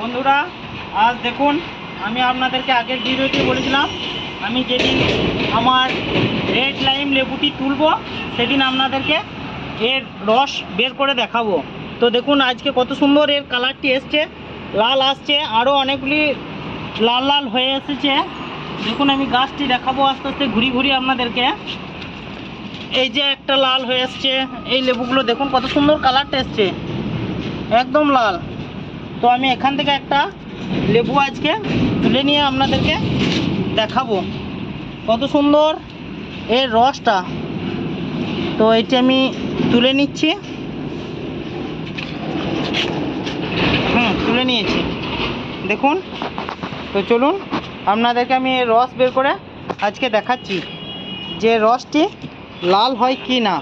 বন্ধুরা, আজ দেখুন আমি আপনাদেরকে আগের ভিডিওতে বলেছিলাম আমি যেদিন আমার রেড লাইম লেবুটি তুলব সেদিন আপনাদেরকে এর রস বের করে দেখাবো। তো দেখুন আজকে কত সুন্দর এর কালারটি এসছে, লাল আসছে, আরও অনেকগুলি লাল লাল হয়ে এসেছে। দেখুন আমি গাছটি দেখাবো আস্তে আস্তে ঘুরি ঘুরি আপনাদেরকে। এই যে একটা লাল হয়ে এসছে, এই লেবুগুলো দেখুন কত সুন্দর কালারটা এসছে, একদম লাল। তো আমি এখান থেকে একটা লেবু আজকে তুলে নিয়ে আপনাদেরকে দেখাবো কত সুন্দর এর রসটা। তো এটি আমি তুলে নিচ্ছি, তুলে নিয়েছি দেখুন। তো চলুন আপনাদেরকে আমি এর রস বের করে আজকে দেখাচ্ছি যে রসটি লাল হয় কি না।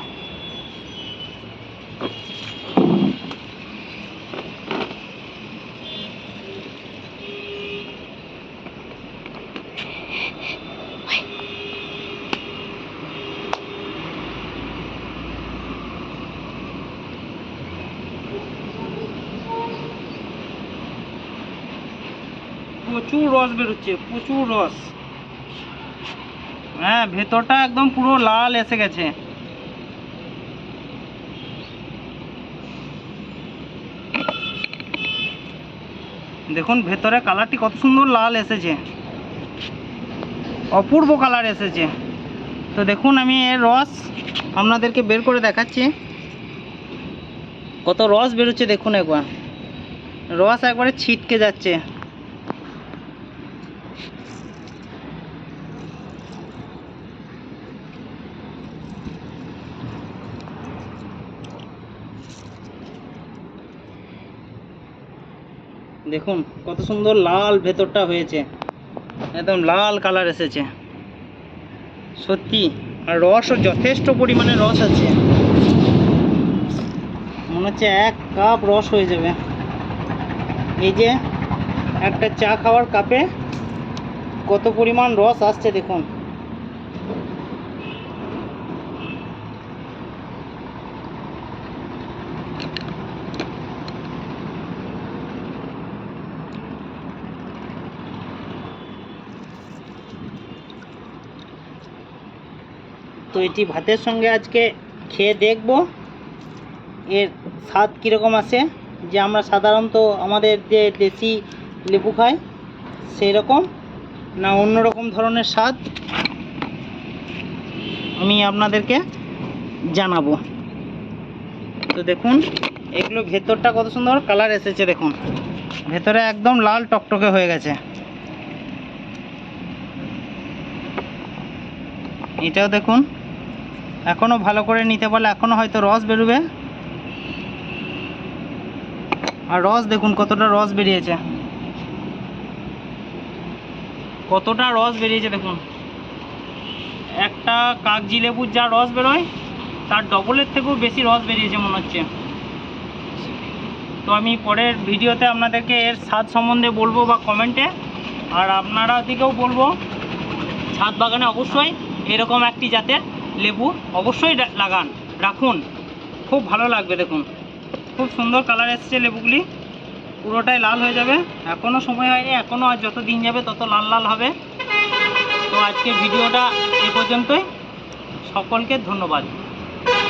প্রচুর রস বেরোচ্ছে, প্রচুর রস। হ্যাঁ, ভেতরটা একদম পুরো লাল এসে গেছে। দেখুন ভেতরে কালারটি কত সুন্দর লাল এসেছে, অপূর্ব কালার এসেছে। তো দেখুন আমি এর রস আপনাদেরকে বের করে দেখাচ্ছি কত রস বেরোচ্ছে। দেখুন একবার রস একবারে ছিটকে যাচ্ছে। দেখুন কত সুন্দর লাল ভেতরটা হয়েছে, একদম লাল কালার এসেছে সত্যি। আর রসও যথেষ্ট পরিমাণে রস আছে, মনে হচ্ছে 1 কাপ রস হয়ে যাবে। এই যে একটা চা খাওয়ার কাপে কত পরিমাণ রস আসছে দেখুন। তো এটি ভাতের সঙ্গে আজকে খেয়ে দেখব এর স্বাদ কীরকম আসে। যে আমরা সাধারণত আমাদের যে দেশি লেবু খাই সেই রকম না অন্য রকম ধরনের স্বাদ আমি আপনাদেরকে জানাবো। তো দেখুন এগুলো ভেতরটা কত সুন্দর কালার এসেছে, দেখুন ভেতরে একদম লাল টকটকে হয়ে গেছে। এটাও দেখুন এখনও ভালো করে নিতে পারলে এখনও হয়তো রস বেরোবে। আর রস দেখুন কতটা রস বেরিয়েছে, কতটা রস বেরিয়েছে দেখুন। একটা কাগজি লেবুর যা রস বেরোয় তার ডবলের থেকেও বেশি রস বেরিয়েছে মনে হচ্ছে। তো আমি পরের ভিডিওতে আপনাদেরকে এর স্বাদ সম্বন্ধে বলবো বা কমেন্টে। আর আপনারা দিকেও বলবো ছাদ বাগানে অবশ্যই এরকম একটি জাতের লেবু অবশ্যই রাখুন, খুব ভালো লাগবে। দেখুন খুব সুন্দর কালার এসছে লেবুগুলি, পুরোটাই লাল হয়ে যাবে। এখনও সময় হয়নি, এখনও আর যত দিন যাবে তত লাল লাল হবে। তো আজকে ভিডিওটা এ পর্যন্তই, সকলকে ধন্যবাদ।